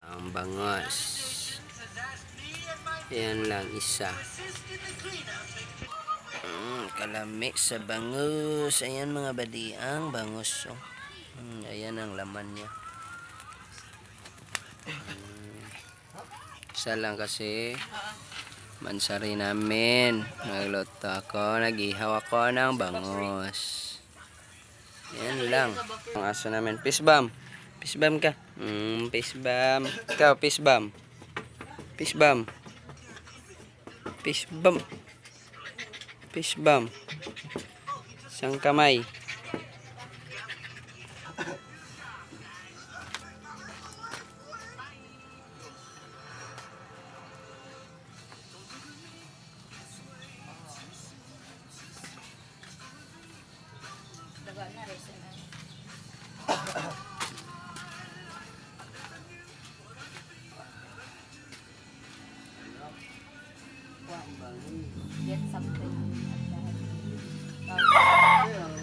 Ang bangos. Yan lang isa. Kalami sa bangus. Ayan mga badiang bangus. Oh. Ayan ang laman niya. Isa lang kasi mansari namin. Nagluto ako. Nag-ihaw ako ng bangus. Yan lang. Ang aso namin. Pisbam. Pisbam ka. Pisbam. Ikaw, pisbam. Pisbam. Pisbam. Pisbam. Isang kamay. Get something. Yun.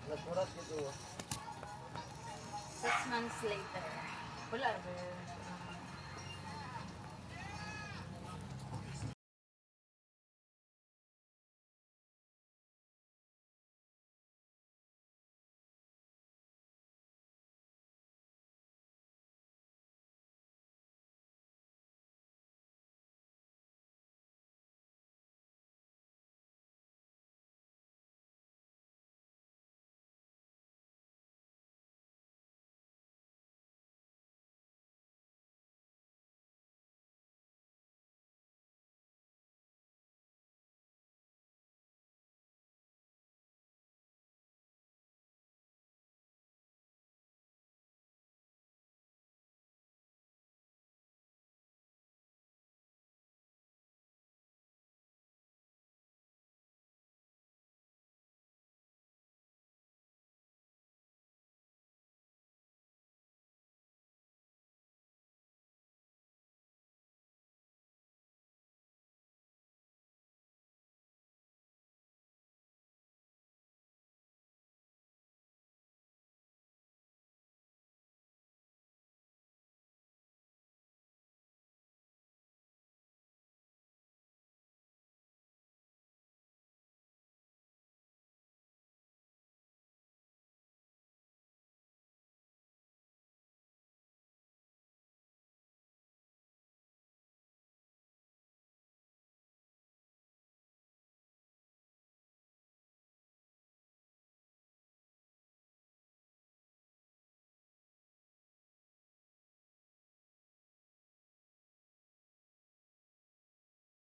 Nagsurat gitu. 6 months later. Wala.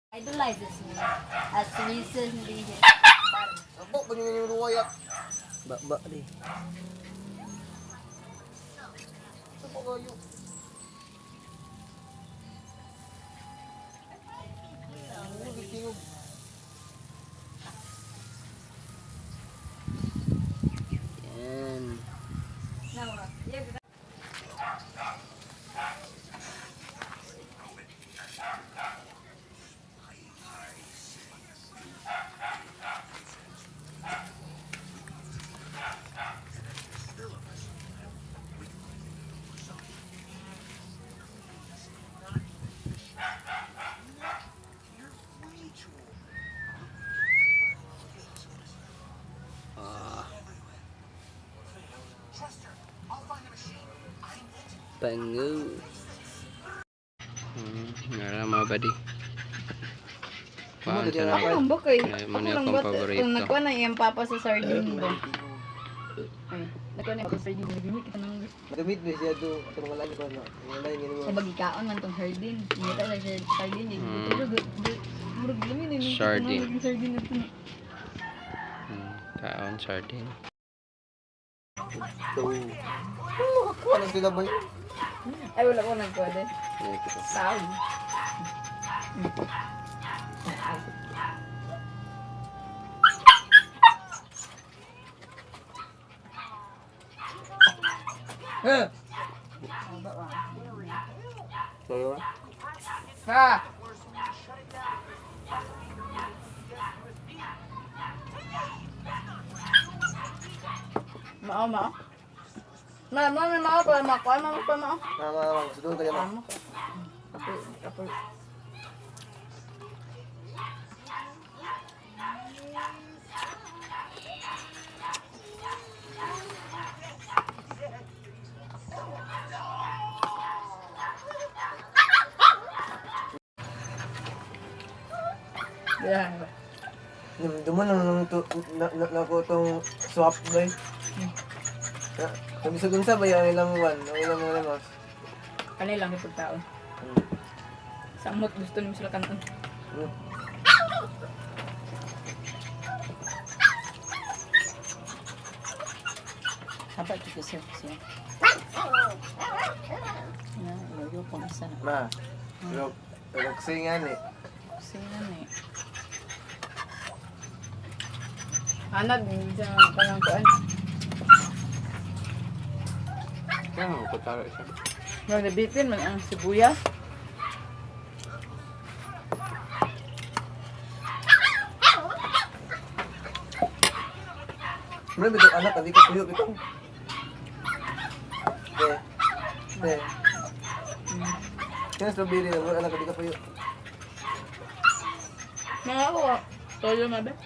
Idolizes me as recently his Abo pa yung ruwayak. Ba di. Ito pa kayo. Ano gitingog? Yan. Bangus. Nara mga badi. Paan siya na. Ako lang ba kay? Ay, Ako muna lang akong ba? paborito. Kung nagkuha na yung papa sa sardine ba? Ay, nagkuha na yung papa sa sardine. Nagimik kita ng... Magamit ba siya ito? Ito mga lagi ko na. Wala yung ganun. Sa bagikaon man tong sardine. Hindi tayo sa sardine. Murag lamin eh. Sardine. Sardine na ito. Kaon sardine. So, makakuha na sila ba yun? Ay, wala ko nagkuha din. Sound. Sa'yo ba? Ha! Mao, mao. May mao pa, mako. Ay, mao pa, mao. Mama, sudol ka dyan. Mamo ko. Kapag. Yeah. Duman lang na ko itong swap ba eh. Sabi sa gunsa ba yung ilang one? Ang ilang mga mas? Kanilang ipag taon. Samot gusto niyo sila kanon. Apa itu sih? Nah, yo kung isa na. Ma, pero kasi nga ni. Sino ni? Anad, hindi siya kanyang kuan. Kaya nga, patara siya. Nabitin man ang sibuyas. Mula bito anak, hindi ka puyo bito. Kaya strawberry na, mula anak, hindi ka puyo. Mga ako, toyo mabe.